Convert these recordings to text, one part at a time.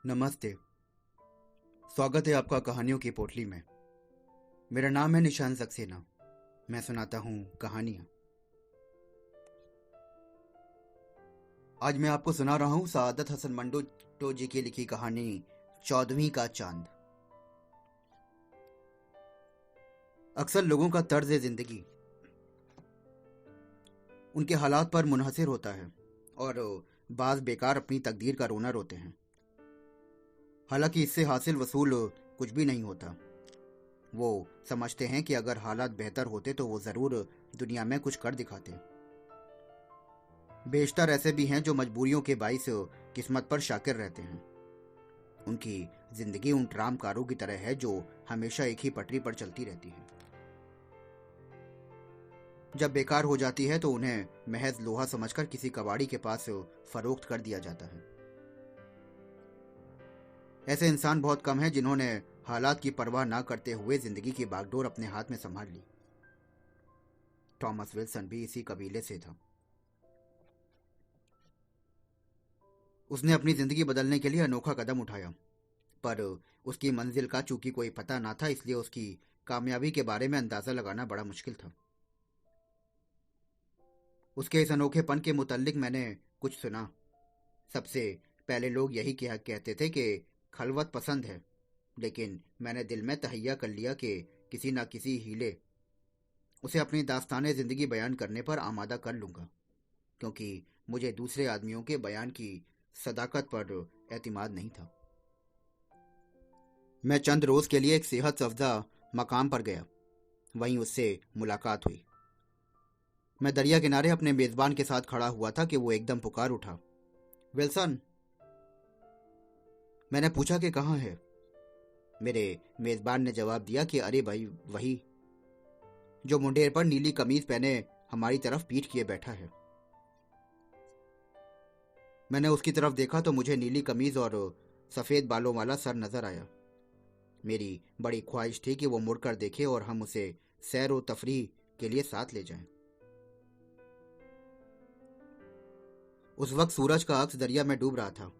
नमस्ते। स्वागत है आपका कहानियों की पोटली में। मेरा नाम है निशान सक्सेना। मैं सुनाता हूँ कहानियाँ। आज मैं आपको सुना रहा हूँ सआदत हसन मंटो जी की लिखी कहानी 14वीं का चांद। अक्सर लोगों का तर्ज जिंदगी उनके हालात पर मुनहसर होता है और बाज बेकार अपनी तकदीर का रोना रोते हैं। हालांकि इससे हासिल वसूल कुछ भी नहीं होता। वो समझते हैं कि अगर हालात बेहतर होते तो वो ज़रूर दुनिया में कुछ कर दिखाते। बेशतर ऐसे भी हैं जो मजबूरियों के बाइस किस्मत पर शाकिर रहते हैं। उनकी जिंदगी उन ट्रामकारों की तरह है जो हमेशा एक ही पटरी पर चलती रहती है। जब बेकार हो जाती है तो उन्हें महज लोहा समझकर किसी कबाड़ी के पास फरोख्त कर दिया जाता है। ऐसे इंसान बहुत कम हैं जिन्होंने हालात की परवाह ना करते हुए जिंदगी की बागडोर अपने हाथ में संभाल ली। थॉमस विल्सन भी इसी कबीले से था। उसने अपनी जिंदगी बदलने के लिए अनोखा कदम उठाया, पर उसकी मंजिल का चूंकि कोई पता ना था, इसलिए उसकी कामयाबी के बारे में अंदाजा लगाना बड़ा मुश्किल था। उसके इस अनोखेपन के मुतल्लिक मैंने कुछ सुना। सबसे पहले लोग यही कहते थे कि खलवत पसंद है, लेकिन मैंने दिल में तहैया कर लिया कि किसी न किसी हीले उसे अपनी दास्ताने जिंदगी बयान करने पर आमादा कर लूंगा, क्योंकि मुझे दूसरे आदमियों के बयान की सदाकत पर एतमाद नहीं था। मैं चंद रोज के लिए एक सेहत अफजा मकाम पर गया। वहीं उससे मुलाकात हुई। मैं दरिया किनारे अपने मेजबान के साथ खड़ा हुआ था कि वो एकदम पुकार उठा, विल्सन। मैंने पूछा कि कहाँ है। मेरे मेजबान ने जवाब दिया कि अरे भाई, वही जो मुंडेर पर नीली कमीज पहने हमारी तरफ पीठ किए बैठा है। मैंने उसकी तरफ देखा तो मुझे नीली कमीज और सफेद बालों वाला सर नजर आया। मेरी बड़ी ख्वाहिश थी कि वो मुड़कर देखे और हम उसे सैर व तफरीह के लिए साथ ले जाएं। उस वक्त सूरज का अक्स दरिया में डूब रहा था।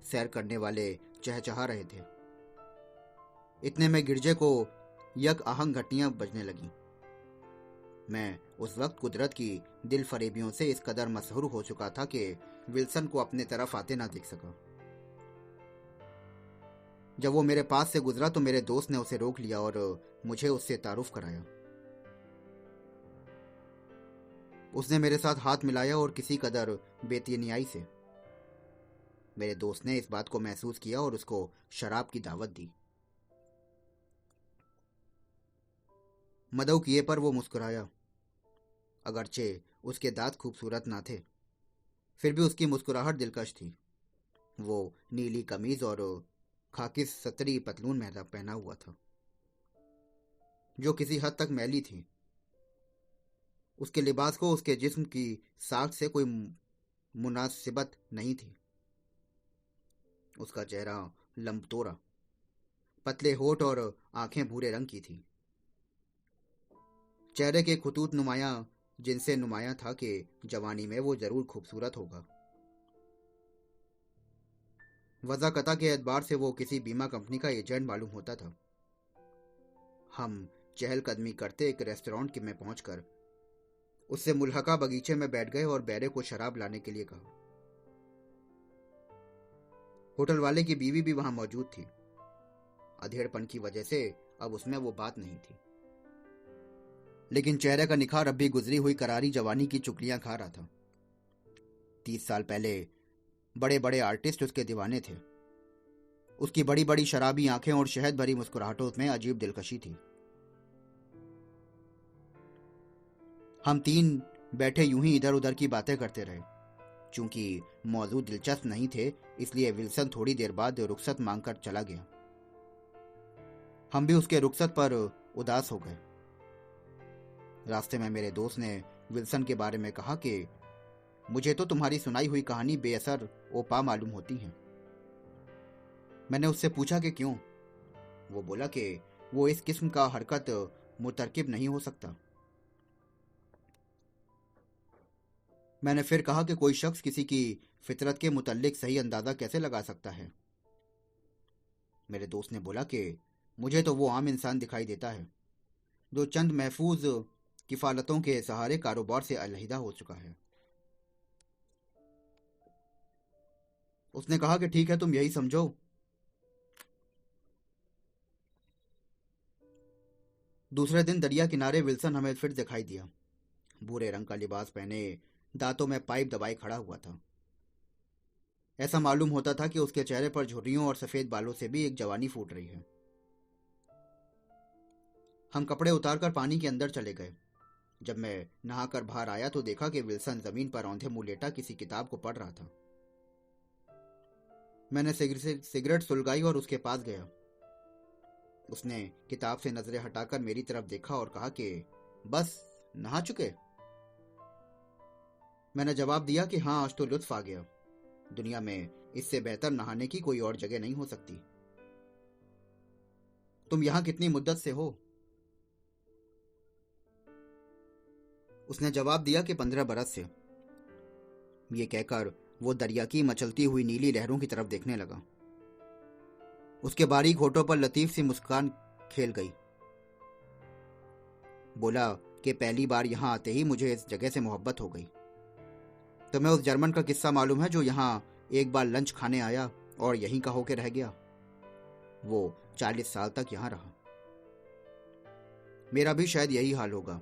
सैर करने वाले चहचहा रहे थे। इतने में गिरजे को यक आहंग घंटियां बजने लगी। मैं उस वक्त कुदरत की दिल फरेबियों से इस कदर मसहूर हो चुका था कि विल्सन को अपने तरफ आते ना देख सका। जब वो मेरे पास से गुजरा तो मेरे दोस्त ने उसे रोक लिया और मुझे उससे तारुफ कराया। उसने मेरे साथ हाथ मिलाया और किसी कदर बेतनियाई से। मेरे दोस्त ने इस बात को महसूस किया और उसको शराब की दावत दी। मदऊ किए पर वो मुस्कुराया। अगरचे उसके दांत खूबसूरत ना थे, फिर भी उसकी मुस्कुराहट दिलकश थी। वो नीली कमीज और खाकी सतरी पतलून महला पहना हुआ था, जो किसी हद तक मैली थी। उसके लिबास को उसके जिस्म की साख से कोई मुनासिबत नहीं थी। उसका चेहरा लंबतोरा, पतले होठ और आंखें भूरे रंग की थी। चेहरे के खुतूत नुमाया, जिनसे नुमाया था कि जवानी में वो जरूर खूबसूरत होगा। वज़ाकता के एतबार से वो किसी बीमा कंपनी का एजेंट मालूम होता था। हम चहलकदमी करते एक रेस्टोरेंट में पहुंचकर उससे मुल्हका बगीचे में बैठ गए और बैरे को शराब लाने के लिए कहा। होटल वाले की बीवी भी वहां मौजूद थी। अधेड़पन की वजह से अब उसमें वो बात नहीं थी, लेकिन चेहरे का निखार अब भी गुजरी हुई करारी जवानी की चुगलियां खा रहा था। 30 साल पहले बड़े बड़े आर्टिस्ट उसके दीवाने थे। उसकी बड़ी बड़ी शराबी आंखें और शहद भरी मुस्कुराहटों में अजीब दिलकशी थी। हम तीन बैठे यूं ही इधर उधर की बातें करते रहे। चूंकि मौजूद दिलचस्प नहीं थे, इसलिए विल्सन थोड़ी देर बाद रुखसत मांगकर चला गया। हम भी उसके रुखसत पर उदास हो गए। रास्ते में मेरे दोस्त ने विल्सन के बारे में कहा कि मुझे तो तुम्हारी सुनाई हुई कहानी बेअसर ओपा मालूम होती है। मैंने उससे पूछा कि क्यों। वो बोला कि वो इस किस्म का हरकत मुतरकिब नहीं हो सकता। मैंने फिर कहा कि कोई शख्स किसी की फितरत के मुतल्लिक सही अंदाजा कैसे लगा सकता है। मेरे दोस्त ने बोला कि मुझे तो वो आम इंसान दिखाई देता है जो चंद महफूज किफालतों के सहारे कारोबार से अलहिदा हो चुका है। उसने कहा कि ठीक है, तुम यही समझो। दूसरे दिन दरिया किनारे विल्सन हमें फिर दिखाई दिया। भूरे रंग का लिबास पहने, दांतों में पाइप दबाए खड़ा हुआ था। ऐसा मालूम होता था कि उसके चेहरे पर झुर्रियों और सफेद बालों से भी एक जवानी फूट रही है। हम कपड़े उतारकर पानी के अंदर चले गए। जब मैं नहाकर बाहर आया तो देखा कि विल्सन जमीन पर औंधे मुंह लेटा किसी किताब को पढ़ रहा था। मैंने सिगरेट सुलगाई और उसके पास गया। उसने किताब से नजरें हटाकर मेरी तरफ देखा और कहा कि बस नहा चुके। मैंने जवाब दिया कि हाँ, आज तो लुत्फ आ गया। दुनिया में इससे बेहतर नहाने की कोई और जगह नहीं हो सकती। तुम यहां कितनी मुद्दत से हो? उसने जवाब दिया कि 15 बरस से। ये कहकर वो दरिया की मचलती हुई नीली लहरों की तरफ देखने लगा। उसके बारीक होठों पर लतीफ सी मुस्कान खेल गई। बोला कि पहली बार यहां आते ही मुझे इस जगह से मोहब्बत हो गई। तुम्हें उस जर्मन का किस्सा मालूम है जो यहां एक बार लंच खाने आया और यहीं का होके रह गया? वो 40 साल तक यहां रहा। मेरा भी शायद यही हाल होगा।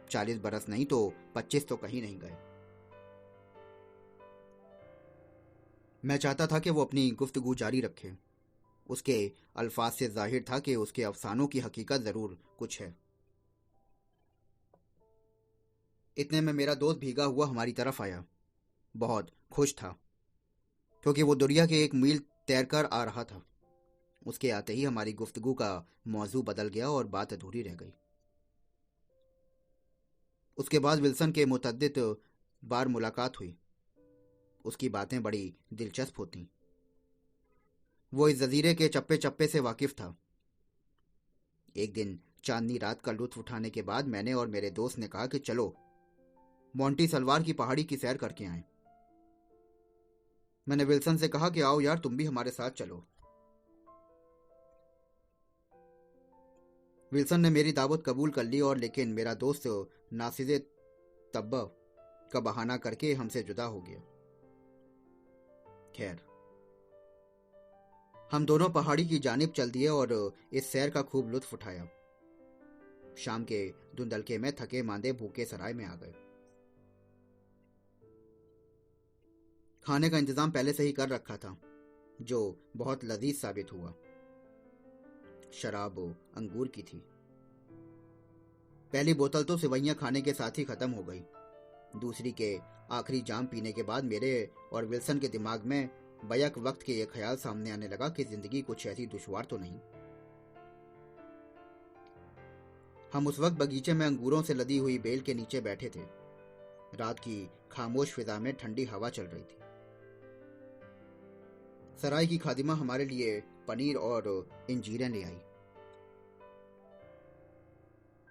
40 बरस नहीं तो 25 तो कहीं नहीं गए। मैं चाहता था कि वो अपनी गुफ्तगू जारी रखे। उसके अल्फाज से जाहिर था कि उसके अफसानों की हकीकत जरूर कुछ है। इतने में मेरा दोस्त भीगा हुआ हमारी तरफ आया। बहुत खुश था क्योंकि वो दुनिया के 1 मील तैरकर आ रहा था। उसके आते ही हमारी गुफ्तगू का मौजू बदल गया और बात अधूरी रह गई। उसके बाद विल्सन के मुतद्दिद बार मुलाकात हुई। उसकी बातें बड़ी दिलचस्प होती। वो इस जजीरे के चप्पे चप्पे से वाकिफ था। एक दिन चांदनी रात का लुत्फ उठाने के बाद मैंने और मेरे दोस्त ने कहा कि चलो मोंटी सलवार की पहाड़ी की सैर करके आएं। मैंने विल्सन से कहा कि आओ यार, तुम भी हमारे साथ चलो। विल्सन ने मेरी दावत कबूल कर ली और लेकिन मेरा दोस्त नासिजे तब्बा का बहाना करके हमसे जुदा हो गया। खैर, हम दोनों पहाड़ी की जानिब चल दिए और इस सैर का खूब लुत्फ उठाया। शाम के धुंधलके में थके मांदे भूखे सराय में आ गए। खाने का इंतजाम पहले से ही कर रखा था जो बहुत लजीज साबित हुआ। शराब अंगूर की थी। पहली बोतल तो सिवैयां खाने के साथ ही खत्म हो गई। दूसरी के आखिरी जाम पीने के बाद मेरे और विल्सन के दिमाग में बैक वक्त के ये ख्याल सामने आने लगा कि जिंदगी कुछ ऐसी दुश्वार तो नहीं। हम उस वक्त बगीचे में अंगूरों से लदी हुई बेल के नीचे बैठे थे। रात की खामोश फिजा में ठंडी हवा चल रही थी। सराय की खादिमा हमारे लिए पनीर और इंजीरें ले आई।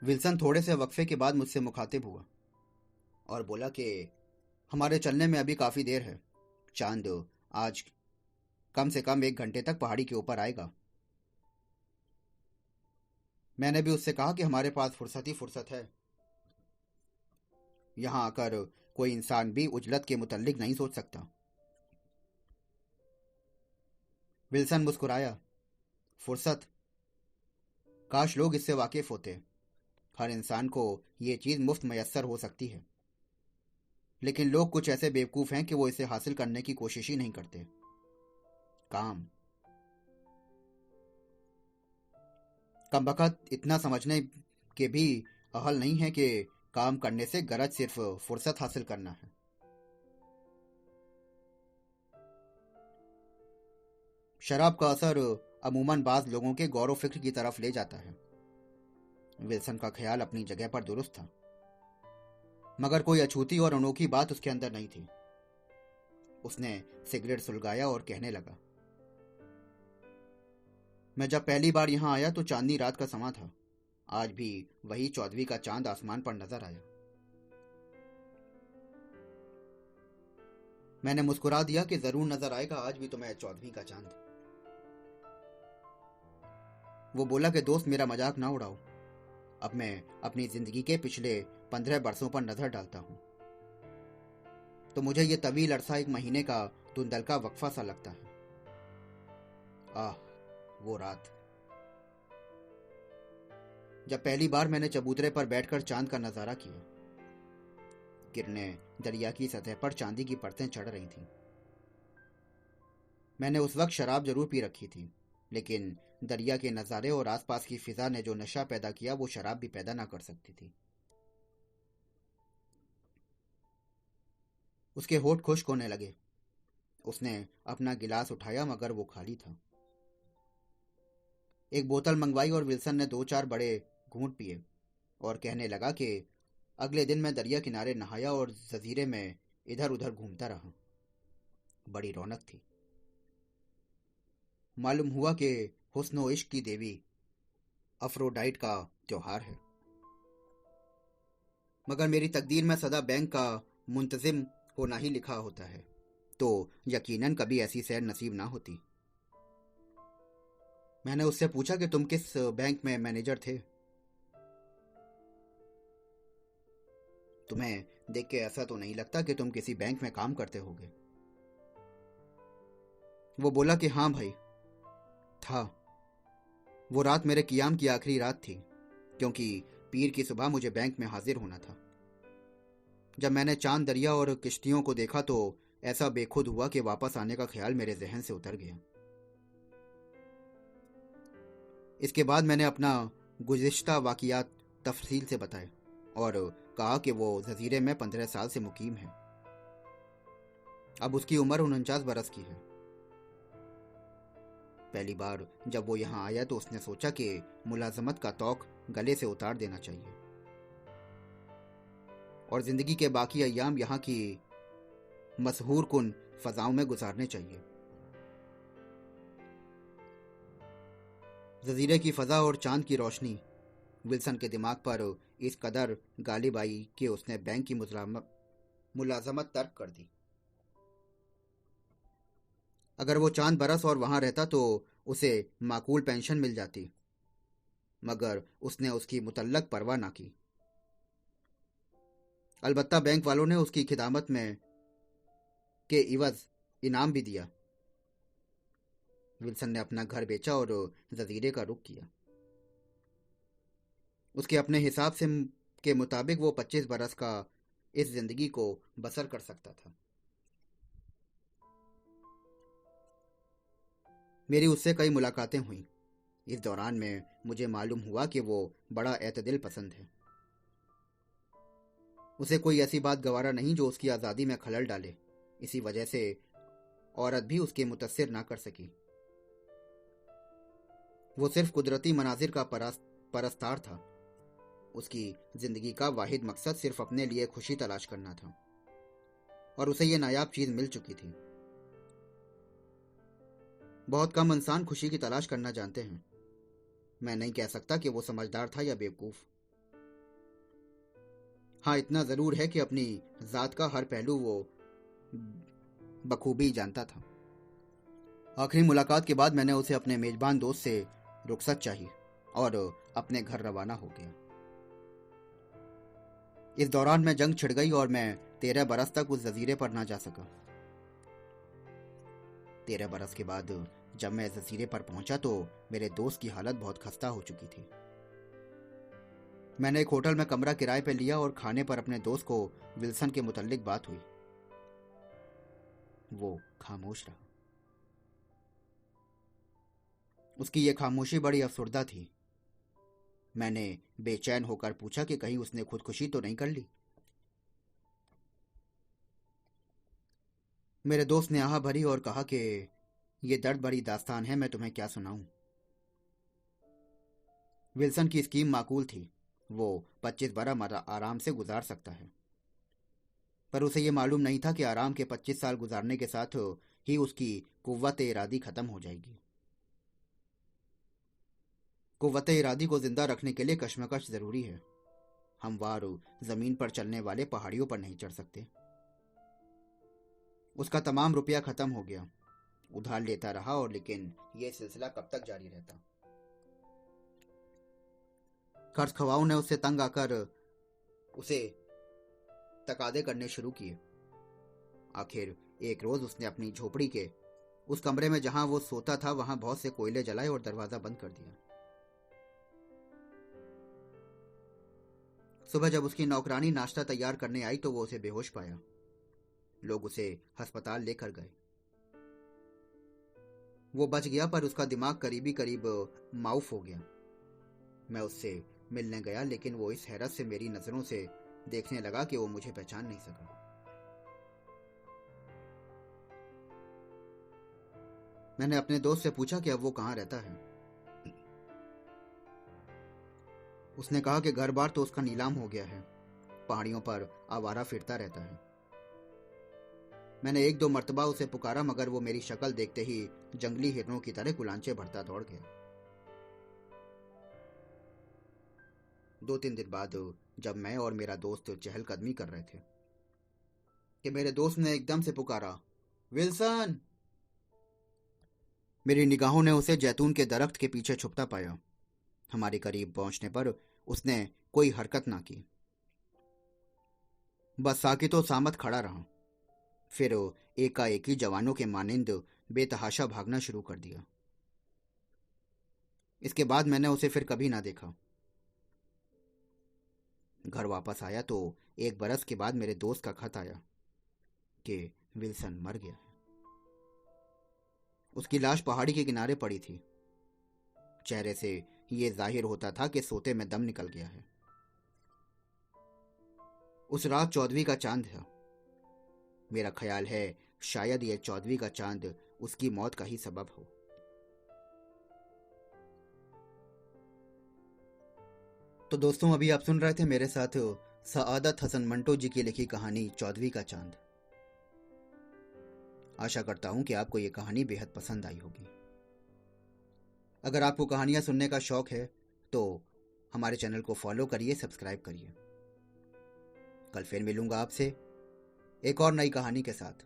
विल्सन थोड़े से वक्फे के बाद मुझसे मुखातिब हुआ और बोला कि हमारे चलने में अभी काफी देर है। चांद आज कम से कम 1 घंटे तक पहाड़ी के ऊपर आएगा। मैंने भी उससे कहा कि हमारे पास फुर्सत ही फुर्सत है। यहां आकर कोई इंसान भी उजलत के मुतल्लिक नहीं सोच सकता। विल्सन मुस्कुराया। फुर्सत? काश लोग इससे वाकिफ होते। हर इंसान को ये चीज मुफ्त मैसर हो सकती है, लेकिन लोग कुछ ऐसे बेवकूफ हैं कि वो इसे हासिल करने की कोशिश ही नहीं करते। काम? कमबख्त इतना समझने के भी अहल नहीं है कि काम करने से गरज सिर्फ फुर्सत हासिल करना है। शराब का असर अमूमन बाज लोगों के गौर व फिक्र की तरफ ले जाता है। विल्सन का ख्याल अपनी जगह पर दुरुस्त था, मगर कोई अछूती और अनोखी बात उसके अंदर नहीं थी। उसने सिगरेट सुलगाया और कहने लगा, मैं जब पहली बार यहां आया तो चांदनी रात का समा था। आज भी वही 14वीं का चांद आसमान पर नजर आया। मैंने मुस्कुरा दिया कि जरूर नजर आएगा आज भी तुम्हें 14वीं का चांद। वो बोला कि दोस्त, मेरा मजाक ना उड़ाओ। अब मैं अपनी जिंदगी के पिछले 15 बरसों पर नजर डालता हूँ तो मुझे ये तवील अरसा एक महीने का धुंधलका वक्फा सा लगता है। आह, वो रात जब पहली बार मैंने चबूतरे पर बैठकर चांद का नजारा किया। किरणें दरिया की सतह पर चांदी की परतें चढ़ रही थीं। मैंने उस वक्त शराब जरूर पी रखी थी, लेकिन दरिया के नज़ारे और आसपास की फिजा ने जो नशा पैदा किया वो शराब भी पैदा ना कर सकती थी। उसके होठ खुश्क होने लगे। उसने अपना गिलास उठाया मगर वो खाली था। एक बोतल मंगवाई और विल्सन ने 2-4 बड़े घूंट पिए और कहने लगा कि अगले दिन मैं दरिया किनारे नहाया और जजीरे में इधर उधर घूमता रहा। बड़ी रौनक थी। मालूम हुआ कि हुस्न व इश्क की देवी अफ्रोडाइट का त्योहार है, मगर मेरी तकदीर में सदा बैंक का मुंतजिम होना ही लिखा होता है, तो यकीनन कभी ऐसी सैर नसीब ना होती। मैंने उससे पूछा कि तुम किस बैंक में मैनेजर थे? तुम्हें देख के ऐसा तो नहीं लगता कि तुम किसी बैंक में काम करते होगे। वो बोला कि हाँ भाई, था। वो रात मेरे कियाम की आखिरी रात थी, क्योंकि पीर की सुबह मुझे बैंक में हाजिर होना था। जब मैंने चांद, दरिया और किश्तियों को देखा तो ऐसा बेखुद हुआ कि वापस आने का ख्याल मेरे जहन से उतर गया। इसके बाद मैंने अपना गुज़िश्ता वाक़ियात तफसील से बताए और कहा कि वो जजीरे में 15 साल से मुकीम है। अब उसकी उम्र 49 बरस की है। पहली बार जब वो यहाँ आया तो उसने सोचा कि मुलाजमत का तौक गले से उतार देना चाहिए और जिंदगी के बाकी अय्याम यहाँ की मशहूर कुन फजाओं में गुजारने चाहिए। जजीरे की फजा और चांद की रोशनी विल्सन के दिमाग पर इस कदर गालिब आई कि उसने बैंक की मुलाजमत तर्क कर दी। अगर वो चांद बरस और वहां रहता तो उसे माकूल पेंशन मिल जाती, मगर उसने उसकी मुतल्लक परवाह ना की। अलबत्ता बैंक वालों ने उसकी खिदमत में के इवज इनाम भी दिया। विल्सन ने अपना घर बेचा और जजीरे का रुख किया। उसके अपने हिसाब से के मुताबिक वो 25 बरस का इस जिंदगी को बसर कर सकता था। मेरी उससे कई मुलाकातें हुई। इस दौरान में मुझे मालूम हुआ कि वो बड़ा एतदिल पसंद है। उसे कोई ऐसी बात गवारा नहीं जो उसकी आज़ादी में खलल डाले। इसी वजह से औरत भी उसके मुतस्सिर ना कर सकी। वो सिर्फ कुदरती मनाजिर का परस्तार था। उसकी जिंदगी का वाहिद मकसद सिर्फ अपने लिए खुशी तलाश करना था और उसे ये नायाब चीज मिल चुकी थी। बहुत कम इंसान खुशी की तलाश करना जानते हैं। मैं नहीं कह सकता कि वो समझदार था या बेवकूफ। हाँ, इतना जरूर है कि अपनी जात का हर पहलू वो बखूबी जानता था। आखिरी मुलाकात के बाद मैंने उसे अपने मेजबान दोस्त से रुखसत चाहिए और अपने घर रवाना हो गया। इस दौरान में जंग छिड़ गई और मैं 13 बरस तक उस जजीरे पर ना जा सका। 13 बरस के बाद जब मैं जजीरे पर पहुंचा तो मेरे दोस्त की हालत बहुत खस्ता हो चुकी थी। मैंने एक होटल में कमरा किराए पर लिया और खाने पर अपने दोस्त को विल्सन के मुतल्लिक बात हुई। वो खामोश रहा। उसकी ये खामोशी बड़ी अफसुर्दा थी। मैंने बेचैन होकर पूछा कि कहीं उसने खुदकुशी तो नहीं कर ली। मेरे दोस्त ने आह भरी और कहा कि ये दर्द भरी दास्तान है, मैं तुम्हें क्या सुनाऊं। विल्सन की स्कीम माकूल थी। वो 25 बरस आराम से गुजार सकता है, पर उसे ये मालूम नहीं था कि आराम के 25 साल गुजारने के साथ ही उसकी कुव्वत इरादी खत्म हो जाएगी। कुव्वत इरादी को जिंदा रखने के लिए कशमकश जरूरी है। हमवार जमीन पर चलने वाले पहाड़ियों पर नहीं चढ़ सकते। उसका तमाम रुपया खत्म हो गया। उधार लेता रहा और लेकिन यह सिलसिला कब तक जारी रहता। खर्च खवाओं ने उससे तंग आकर उसे तकादे करने शुरू किए। आखिर एक रोज उसने अपनी झोपड़ी के उस कमरे में जहां वो सोता था वहां बहुत से कोयले जलाए और दरवाजा बंद कर दिया। सुबह जब उसकी नौकरानी नाश्ता तैयार करने आई तो वो उसे बेहोश पाया। लोग उसे अस्पताल लेकर गए। वो बच गया पर उसका दिमाग करीबी करीब माउफ हो गया। मैं उससे मिलने गया लेकिन वो इस हैरत से मेरी नजरों से देखने लगा कि वो मुझे पहचान नहीं सका। मैंने अपने दोस्त से पूछा कि अब वो कहाँ रहता है। उसने कहा कि घर बार तो उसका नीलाम हो गया है, पहाड़ियों पर आवारा फिरता रहता है। मैंने एक दो मर्तबा उसे पुकारा मगर वो मेरी शक्ल देखते ही जंगली हिरणों की तरह कुलांचे भरता दौड़ गया। 2-3 दिन बाद जब मैं और मेरा दोस्त चहलकदमी कर रहे थे कि मेरे दोस्त ने एकदम से पुकारा, विल्सन। मेरी निगाहों ने उसे जैतून के दरख्त के पीछे छुपता पाया। हमारे करीब पहुंचने पर उसने कोई हरकत ना की, बस साकितो सामत खड़ा रहा। फिर एकाएकी जवानों के मानिंद बेतहाशा भागना शुरू कर दिया। इसके बाद मैंने उसे फिर कभी ना देखा। घर वापस आया तो 1 बरस के बाद मेरे दोस्त का खत आया कि विल्सन मर गया है। उसकी लाश पहाड़ी के किनारे पड़ी थी। चेहरे से ये जाहिर होता था कि सोते में दम निकल गया है। उस रात 14वीं का चांद था। मेरा ख्याल है शायद यह 14वीं का चांद उसकी मौत का ही सबब हो। तो दोस्तों, अभी आप सुन रहे थे मेरे साथ सआदत हसन मंटो जी की लिखी कहानी 14वीं का चांद। आशा करता हूं कि आपको यह कहानी बेहद पसंद आई होगी। अगर आपको कहानियां सुनने का शौक है तो हमारे चैनल को फॉलो करिए, सब्सक्राइब करिए। कल फिर मिलूंगा आपसे एक और नई कहानी के साथ।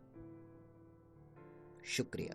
शुक्रिया।